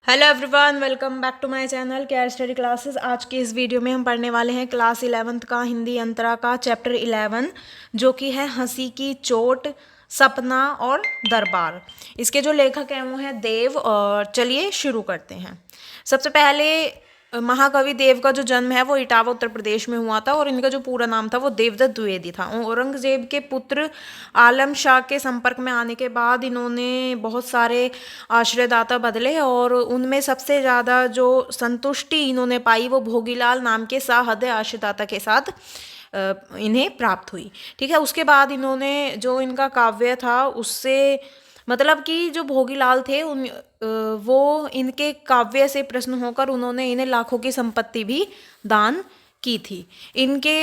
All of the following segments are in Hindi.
Hello everyone, welcome back to my channel care study classes. आज के इस वीडियो में हम पढ़ने वाले हैं क्लास 11th का हिंदी अंतरा का चैप्टर 11, जो कि है हंसी की चोट, सपना और दरबार। इसके जो लेखक हैं वो हैं देव। और चलिए शुरू करते हैं। सबसे पहले महाकवि देव का जो जन्म है वो इटावा उत्तर प्रदेश में हुआ था, और इनका जो पूरा नाम था वो देवदत्त द्विवेदी था। औरंगजेब के पुत्र आलम शाह के संपर्क में आने के बाद इन्होंने बहुत सारे आश्रयदाता बदले, और उनमें सबसे ज़्यादा जो संतुष्टि इन्होंने पाई वो भोगीलाल नाम के साहद आश्रयदाता के साथ इन्हें प्राप्त हुई। ठीक है, उसके बाद इन्होंने जो इनका काव्य था उससे मतलब कि जो भोगीलाल थे वो इनके काव्य से प्रसन्न होकर उन्होंने इन्हें लाखों की संपत्ति भी दान की थी। इनके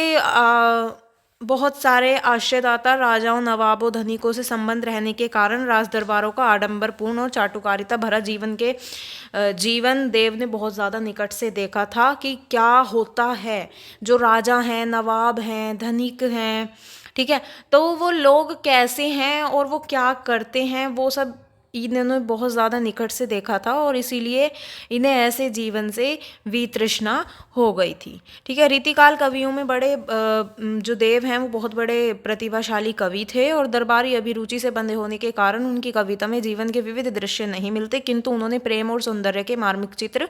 बहुत सारे आश्रयदाता राजाओं, नवाबों, धनिकों से संबंध रहने के कारण राज दरबारों का आडंबरपूर्ण और चाटुकारिता भरा जीवन देव ने बहुत ज़्यादा निकट से देखा था कि क्या होता है। जो राजा हैं, नवाब हैं, धनिक हैं, ठीक है, तो वो लोग कैसे हैं और वो क्या करते हैं, वो सब इन्होंने बहुत ज़्यादा निकट से देखा था, और इसीलिए इन्हें ऐसे जीवन से वितृष्णा हो गई थी। ठीक है, रीतिकाल कवियों में जो देव हैं वो बहुत बड़े प्रतिभाशाली कवि थे, और दरबारी अभिरुचि से बंधे होने के कारण उनकी कविता में जीवन के विविध दृश्य नहीं मिलते, किंतु उन्होंने प्रेम और सौंदर्य के मार्मिक चित्र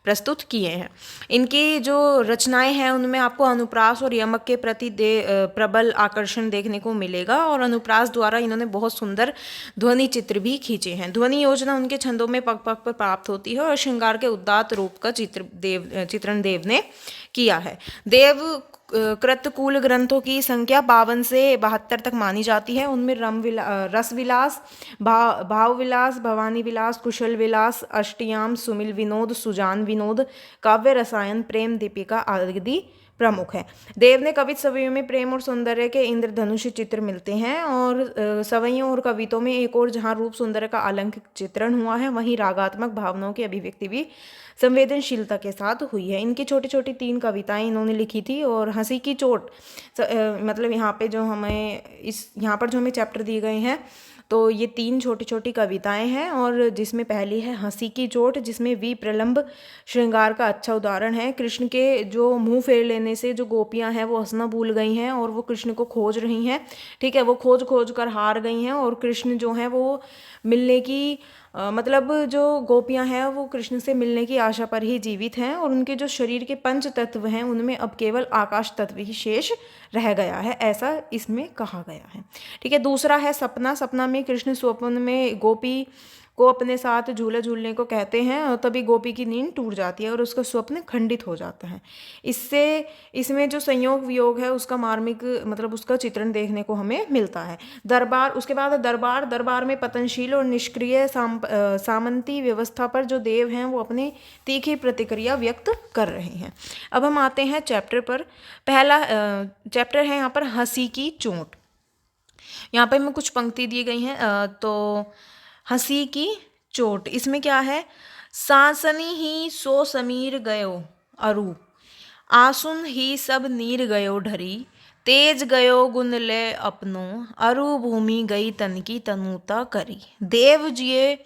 प्रस्तुत किए हैं। इनकी जो रचनाएं हैं उनमें आपको अनुप्रास और यमक के प्रति प्रबल आकर्षण देखने को मिलेगा, और अनुप्रास द्वारा इन्होंने बहुत सुंदर ध्वनि चित्र भी खींचे हैं। ध्वनि योजना उनके छंदों में पग पग पर प्राप्त होती है, और श्रृंगार के उदात्त रूप का चित्रण देव ने किया है। देव कृतकूल ग्रंथों की संख्या 52 से 72 तक मानी जाती है। उनमें रस विलास, भाव विलास, भवानी विलास, कुशल विलास, अष्टयाम, सुमिल विनोद, सुजान विनोद, काव्य रसायन, प्रेम दीपिका आदि प्रमुख है। देव ने कवित सवैयों में प्रेम और सौंदर्य के इंद्रधनुष चित्र मिलते हैं, और सवैयों और कवितों में एक और जहाँ रूप सौंदर्य का अलंकृत चित्रण हुआ है, वहीं रागात्मक भावनाओं की अभिव्यक्ति भी संवेदनशीलता के साथ हुई है। इनकी छोटी छोटी 3 कविताएं इन्होंने लिखी थी। और हंसी की चोट मतलब यहाँ पर जो हमें चैप्टर दिए गए हैं, तो ये 3 छोटी छोटी कविताएं हैं, और जिसमें पहली है हंसी की चोट, जिसमें विप्रलंब श्रृंगार का अच्छा उदाहरण है। कृष्ण के जो मुंह फेर लेने से जो गोपियां हैं वो हंसना भूल गई हैं, और वो कृष्ण को खोज रही हैं। ठीक है, वो खोज खोज कर हार गई हैं, और कृष्ण जो हैं वो मिलने की मतलब जो गोपियां हैं वो कृष्ण से मिलने की आशा पर ही जीवित हैं, और उनके जो शरीर के 5 तत्व हैं उनमें अब केवल आकाश तत्व ही शेष रह गया है, ऐसा इसमें कहा गया है। ठीक है, दूसरा है सपना। सपना में कृष्ण स्वप्न में गोपी को अपने साथ झूला झूलने को कहते हैं, और तभी गोपी की नींद टूट जाती है और उसका स्वप्न खंडित हो जाता है। इसमें जो संयोग वियोग है उसका मार्मिक मतलब उसका चित्रण देखने को हमें मिलता है। दरबार, उसके बाद दरबार में पतनशील और निष्क्रिय सामंती व्यवस्था पर जो देव हैं वो अपनी तीखी प्रतिक्रिया व्यक्त कर रहे हैं। अब हम आते हैं चैप्टर पर। पहला चैप्टर है यहाँ पर हंसी की चोट। यहाँ पर हमें कुछ पंक्ति दी गई हैं। तो हंसी की चोट, इसमें क्या है? सांसनी ही सो समीर गयो अरु, आसुन ही सब नीर गयो ढरी, तेज गयो गुण ले अपनो, अरु भूमि गई तन की तनुता करी। देव जिये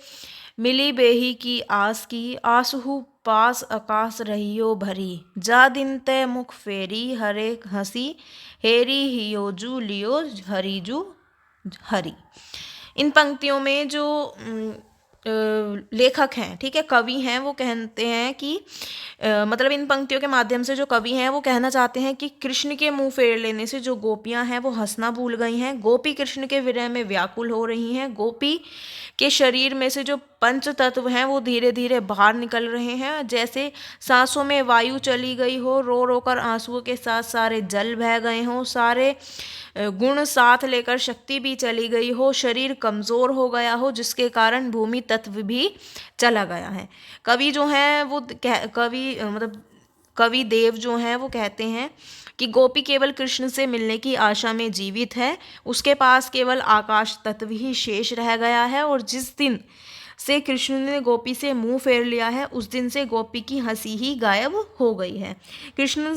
मिली बेही की, आसहु पास आकाश रहियो भरी, जा दिन ते मुख फेरी, हरे हंसी हेरी हियोजू लियो हरिजू हरी। इन पंक्तियों में जो लेखक हैं, ठीक है, कवि हैं, वो कहते हैं कि मतलब इन पंक्तियों के माध्यम से जो कवि हैं वो कहना चाहते हैं कि कृष्ण के मुंह फेर लेने से जो गोपियां हैं वो हंसना भूल गई हैं। गोपी कृष्ण के विरह में व्याकुल हो रही हैं। गोपी के शरीर में से जो 5 तत्व हैं वो धीरे धीरे बाहर निकल रहे हैं, जैसे सांसों में वायु चली गई हो, रो रो कर आंसुओं के साथ सारे जल बह गए हों, सारे गुण साथ लेकर शक्ति भी चली गई हो, शरीर कमज़ोर हो गया हो, जिसके कारण भूमि तत्व भी चला गया है। कवि जो हैं वो कवि देव जो हैं वो कहते हैं कि गोपी केवल कृष्ण से मिलने की आशा में जीवित है, उसके पास केवल आकाश तत्व ही शेष रह गया है, और जिस दिन से कृष्ण ने गोपी से मुंह फेर लिया है, उस दिन से गोपी की हंसी ही गायब हो गई है। कृष्ण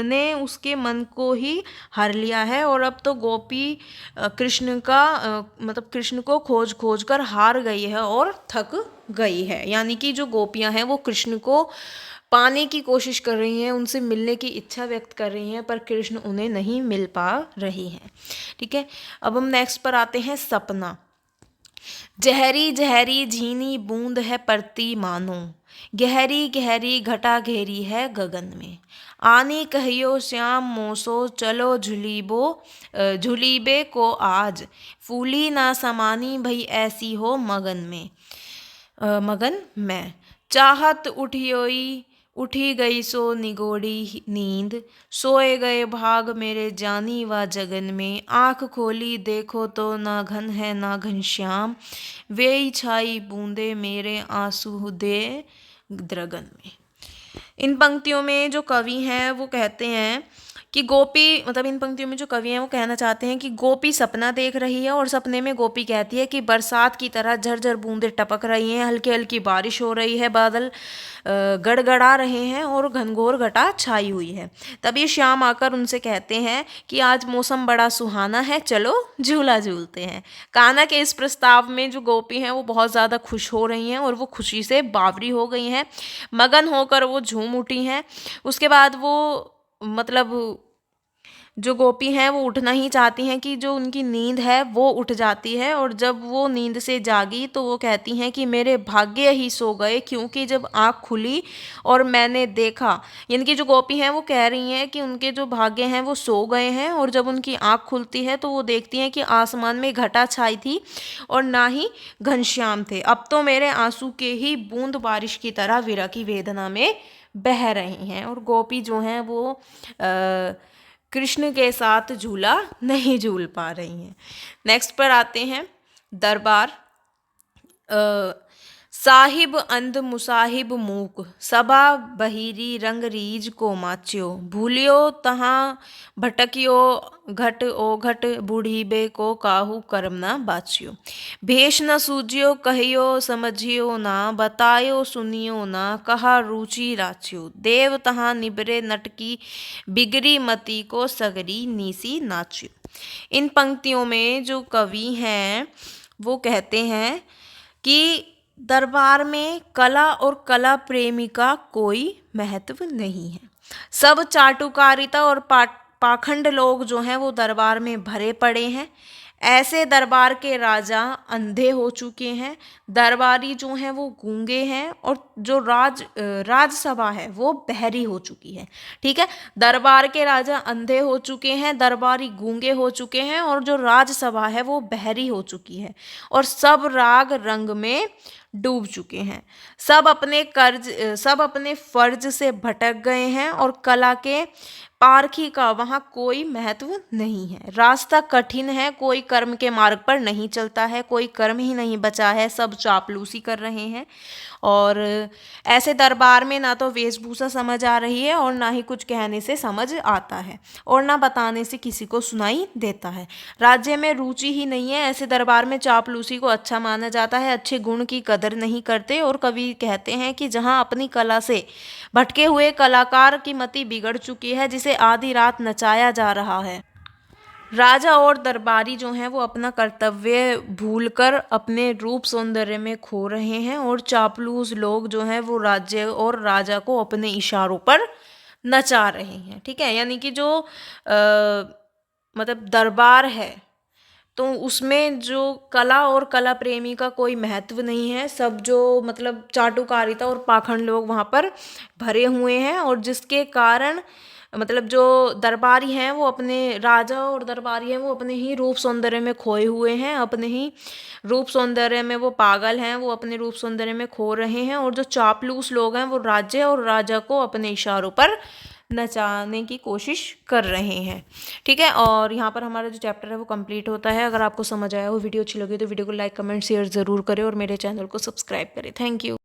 ने उसके मन को ही हर लिया है और अब तो गोपी कृष्ण का मतलब कृष्ण को खोज खोज कर हार गई है और थक गई है। यानी कि जो गोपियां हैं वो कृष्ण को पाने की कोशिश कर रही हैं, उनसे मिलने की इच्छा व्यक्त कर रही हैं, पर कृष्ण उन्हें नहीं मिल पा रही हैं। ठीक है, अब हम नेक्स्ट पर आते हैं सपना। जहरी जहरी झीनी बूंद है परती मानो, गहरी गहरी घटा घेरी है गगन में। आनी कहियो श्याम मोसो चलो झुलीबे को आज, फूली ना समानी भई ऐसी हो मगन में। चाहत उठी गई सो निगोड़ी नींद, सोए गए भाग मेरे जानी व जगन में। आँख खोली देखो तो ना घन है ना घनश्याम, वेई छाई बूंदे मेरे आंसू दे द्रगन में। इन पंक्तियों में जो कवि हैं वो कहते हैं कि गोपी, मतलब इन पंक्तियों में जो कवि हैं वो कहना चाहते हैं कि गोपी सपना देख रही है और सपने में गोपी कहती है कि बरसात की तरह झरझर बूंदें टपक रही हैं, हल्की हल्की बारिश हो रही है, बादल गड़गड़ा रहे हैं और घनघोर घटा छाई हुई है। तभी श्याम आकर उनसे कहते हैं कि आज मौसम बड़ा सुहाना है, चलो झूला झूलते हैं। कान्हा के इस प्रस्ताव में जो गोपी हैं वो बहुत ज़्यादा खुश हो रही हैं और वो खुशी से बावरी हो गई हैं, मगन होकर वो झूम उठी हैं। उसके बाद वो मतलब जो गोपी हैं वो उठना ही चाहती हैं कि जो उनकी नींद है वो उठ जाती है, और जब वो नींद से जागी तो वो कहती हैं कि मेरे भाग्य ही सो गए, क्योंकि जब आँख खुली और मैंने देखा, यानी कि जो गोपी हैं वो कह रही हैं कि उनके जो भाग्य हैं वो सो गए हैं, और जब उनकी आँख खुलती है तो वो देखती हैं कि आसमान में घटा छाई थी और ना ही घनश्याम थे। अब तो मेरे आंसू के ही बूंद बारिश की तरह विरह की वेदना में बह रही हैं, और गोपी जो हैं वो कृष्ण के साथ झूला नहीं झूल पा रही हैं। नेक्स्ट पर आते हैं दरबार। साहिब अंध मुसाहिब मूक, सभा बहिरी रंग रीज को माच्यो। भूलियो तहाँ भटकियो घट ओ घट, बूढ़ीबे को काहू कर्म न बाचियो। भेष न सूझियो कहियो समझियो ना, बतायो सुनियो ना कहा रुचि राचियो। देव तहाँ निबरे नटकी बिगड़ी मती को, सगरी नीसी नाचियो। इन पंक्तियों में जो कवि हैं वो कहते हैं कि दरबार में कला और कला प्रेमी का कोई महत्व नहीं है। सब चाटुकारिता और पाखंड लोग जो हैं वो दरबार में भरे पड़े हैं। ऐसे दरबार के राजा अंधे हो चुके हैं, दरबारी जो हैं वो गूंगे हैं, और जो राजसभा है वो बहरी हो चुकी है। ठीक है, दरबार के राजा अंधे हो चुके हैं, दरबारी गूंगे हो चुके हैं, और जो राजसभा है वो बहरी हो चुकी है, और सब राग रंग में डूब चुके हैं। सब अपने फर्ज से भटक गए हैं, और कला के पारखी का वहाँ कोई महत्व नहीं है। रास्ता कठिन है, कोई कर्म के मार्ग पर नहीं चलता है, कोई कर्म ही नहीं बचा है, सब चापलूसी कर रहे हैं। और ऐसे दरबार में ना तो वेशभूषा समझ आ रही है, और ना ही कुछ कहने से समझ आता है, और ना बताने से किसी को सुनाई देता है। राज्य में रुचि ही नहीं है, ऐसे दरबार में चापलूसी को अच्छा माना जाता है, अच्छे गुण की कदर नहीं करते। और कवि कहते हैं कि जहाँ अपनी कला से भटके हुए कलाकार की मति बिगड़ चुकी है, जिसे आधी रात नचाया जा रहा है, राजा और दरबारी जो हैं वो अपना कर्तव्य भूलकर अपने रूप सौंदर्य में खो रहे हैं, और चापलूस लोग जो हैं वो राज्य और राजा को अपने इशारों पर नचा रहे हैं। ठीक है, यानी कि जो मतलब दरबार है तो उसमें जो कला और कला प्रेमी का कोई महत्व नहीं है। सब जो मतलब चाटुकारिता और पाखंड लोग वहाँ पर भरे हुए हैं, और जिसके कारण मतलब जो दरबारी हैं वो अपने राजा और दरबारी हैं वो अपने ही रूप सौंदर्य में खोए हुए हैं, अपने ही रूप सौंदर्य में वो पागल हैं, वो अपने रूप सौंदर्य में खो रहे हैं। और जो चापलूस लोग हैं वो राज्य और राजा को अपने इशारों पर नचाने की कोशिश कर रहे हैं। ठीक है, और यहाँ पर हमारा जो चैप्टर है वो कंप्लीट होता है। अगर आपको समझ आया हो, वीडियो अच्छी लगी तो वीडियो को लाइक कमेंट शेयर ज़रूर करें, और मेरे चैनल को सब्सक्राइब करें। Thank you.